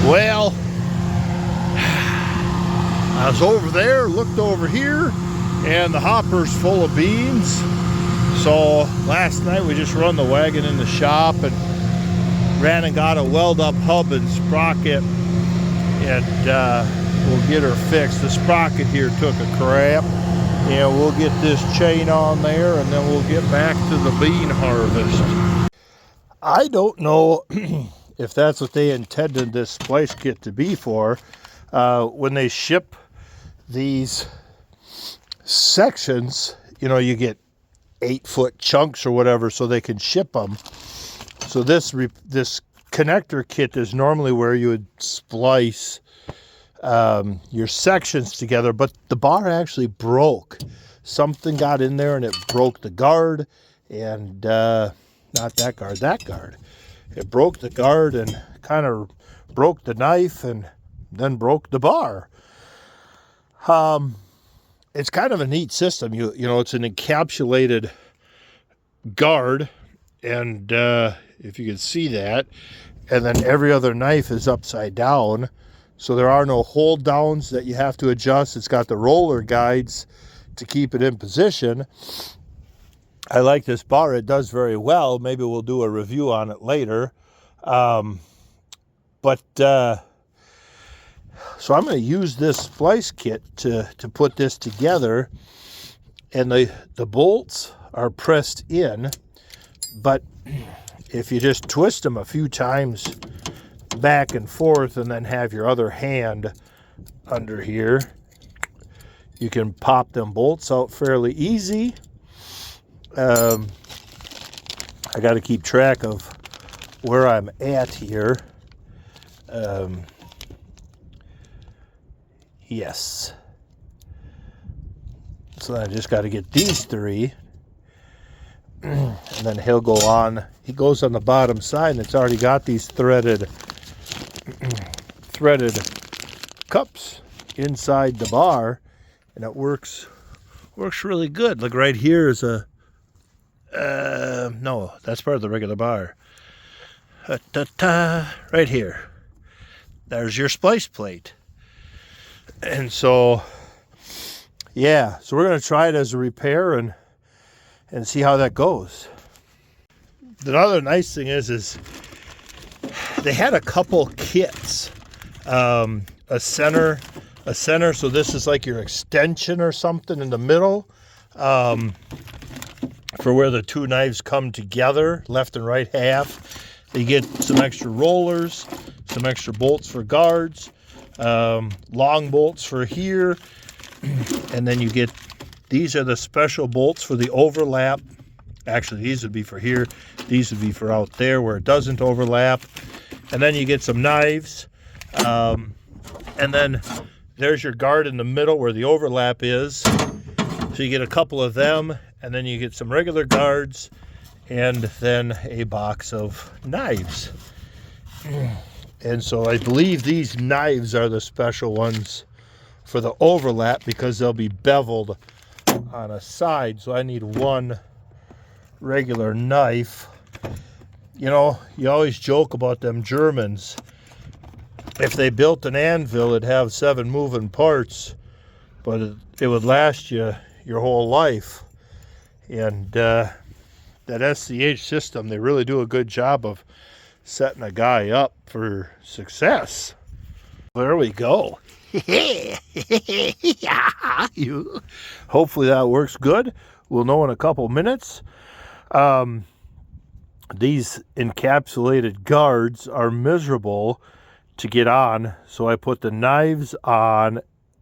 Well, I was over there, looked over here, and the hopper's full of beans. So last night we just run the wagon in the shop and ran and got a weld up hub and sprocket, and we'll get her fixed. The sprocket here took a crap, and we'll get this chain on there, and then we'll get back to the bean harvest. I don't know if that's what they intended this splice kit to be for. When they ship these sections, you know, you get 8-foot chunks or whatever so they can ship them. So this connector kit is normally where you would splice your sections together, but the bar actually broke. Something got in there and it broke the guard, and not that guard, that guard. It broke the guard and kind of broke the knife and then broke the bar. It's kind of a neat system. You know, it's an encapsulated guard, and if you can see that, and then every other knife is upside down, so there are no hold downs that you have to adjust. It's got the roller guides to keep it in position. I like this bar. It does very well. Maybe we'll do a review on it later. So I'm going to use this splice kit to put this together, and the bolts are pressed in, but if you just twist them a few times back and forth and then have your other hand under here, you can pop them bolts out fairly easy. I got to keep track of where I'm at here. Yes. So I just got to get these three, and then he'll go on. He goes on the bottom side, and it's already got these threaded cups inside the bar, and it works really good. Look, right here is a no, that's part of the regular bar. Right here, there's your splice plate. And so, yeah, so we're going to try it as a repair and see how that goes. The other nice thing is they had a couple kits, a center, so this is like your extension or something in the middle, for where the two knives come together, left and right half. You get some extra rollers, some extra bolts for guards, long bolts for here, and then you get, these are the special bolts for the overlap. Actually, these would be for here, these would be for out there where it doesn't overlap. And then you get some knives, and then there's your guard in the middle where the overlap is, so you get a couple of them, and then you get some regular guards, and then a box of knives. And so I believe these knives are the special ones for the overlap, because they'll be beveled on a side. So I need one regular knife. You know, you always joke about them Germans. If they built an anvil, it'd have 7 moving parts, but it would last you your whole life. And that SCH system, they really do a good job of setting a guy up for success. There we go. Hopefully that works good. We'll know in a couple minutes. These encapsulated guards are miserable to get on, so I put the knives on,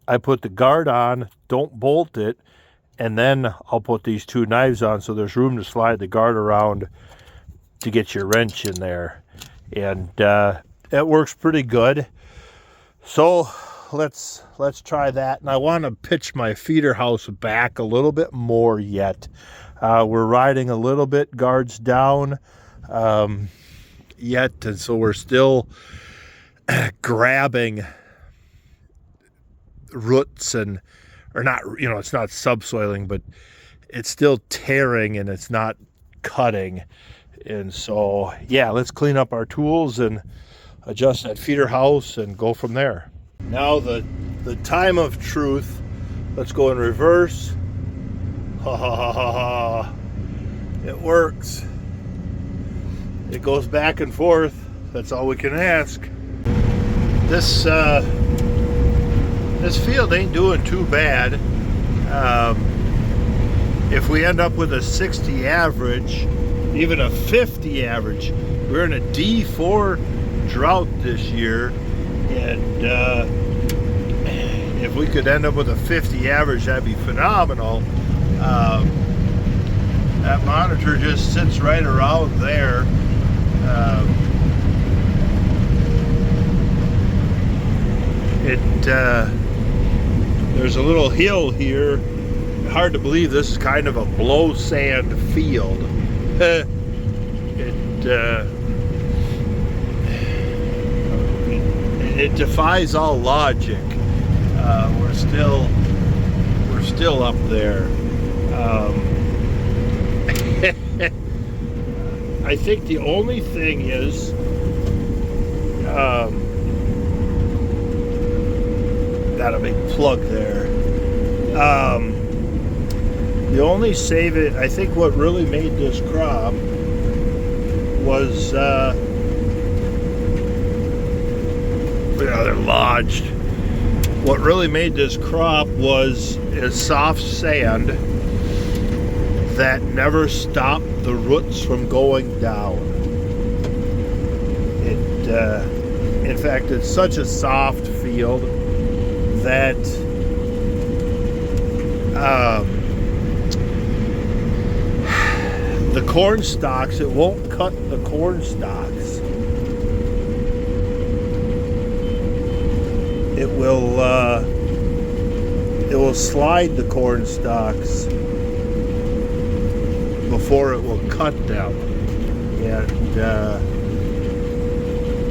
I put the guard on, don't bolt it, and then I'll put these two knives on so there's room to slide the guard around to get your wrench in there. And it works pretty good. So let's try that. And I want to pitch my feeder house back a little bit more yet. We're riding a little bit guards down yet, and so we're still grabbing roots and, or not, you know, it's not subsoiling, but it's still tearing and it's not cutting. And so, yeah, let's clean up our tools and adjust that feeder house and go from there. Now the time of truth. Let's go in reverse. Ha ha ha ha ha. It works. It goes back and forth. That's all we can ask. This field ain't doing too bad. If we end up with a 60 average, even a 50 average, we're in a D4 drought this year, and if we could end up with a 50 average, that'd be phenomenal. That monitor just sits right around there. There's a little hill here. Hard to believe this is kind of a blow sand field. It defies all logic. We're still up there. I think the only thing is got a big plug there. The only save it, I think what really made this crop was they're lodged. What really made this crop was soft sand that never stopped the roots from going down. In fact, it's such a soft field that the corn stalks, it won't cut the corn stalks. It will slide the corn stalks before it will cut them, and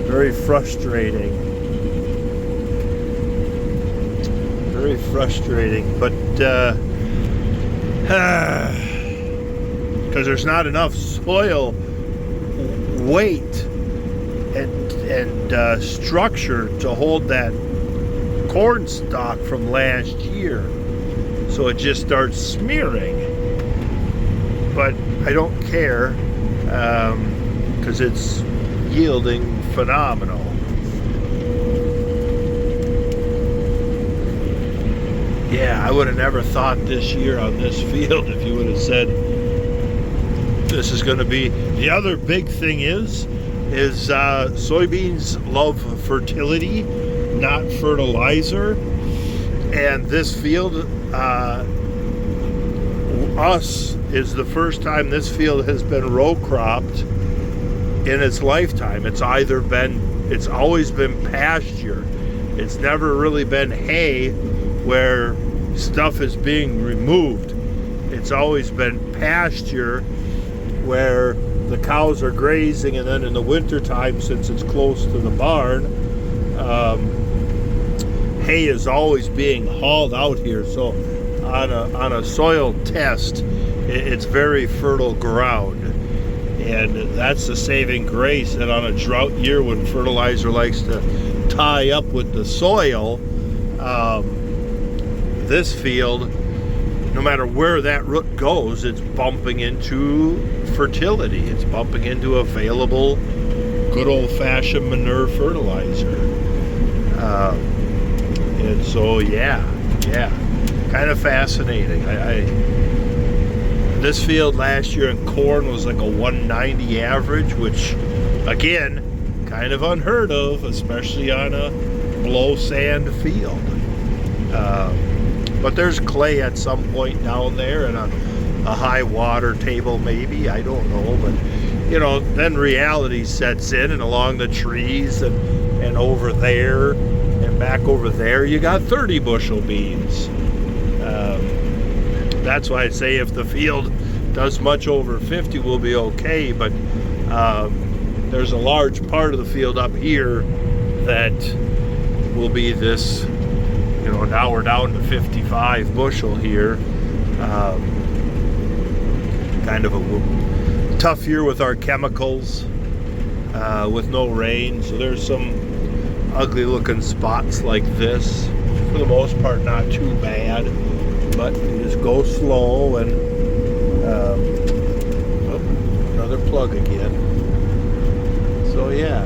very frustrating. Very frustrating, but because there's not enough soil weight and structure to hold that corn stalk from last year, so it just starts smearing. But I don't care, because it's yielding phenomenal. Yeah, I would have never thought this year on this field if you would have said this is going to be. The other big thing is soybeans love fertility, not fertilizer. And this field, is the first time this field has been row cropped in its lifetime. It's always been pasture. It's never really been hay where stuff is being removed. It's always been pasture where the cows are grazing, and then in the winter time, since it's close to the barn, hay is always being hauled out here. So on a soil test, it's very fertile ground, and that's the saving grace. That on a drought year, when fertilizer likes to tie up with the soil, this field, no matter where that root goes, it's bumping into fertility. It's bumping into available good old-fashioned manure fertilizer. And so yeah, kind of fascinating. This field last year in corn was like a 190 average, which again, kind of unheard of, especially on a blow sand field. But there's clay at some point down there, and a high water table maybe, I don't know. But you know, then reality sets in, and along the trees and over there and back over there, you got 30 bushel beans. That's why I say if the field does much over 50, we'll be okay. But there's a large part of the field up here that will be this. You know, now we're down to 55 bushel here. Kind of a tough year with our chemicals. with no rain. So there's some ugly looking spots like this. For the most part, not too bad, but you just go slow. And oh, another plug again. So yeah,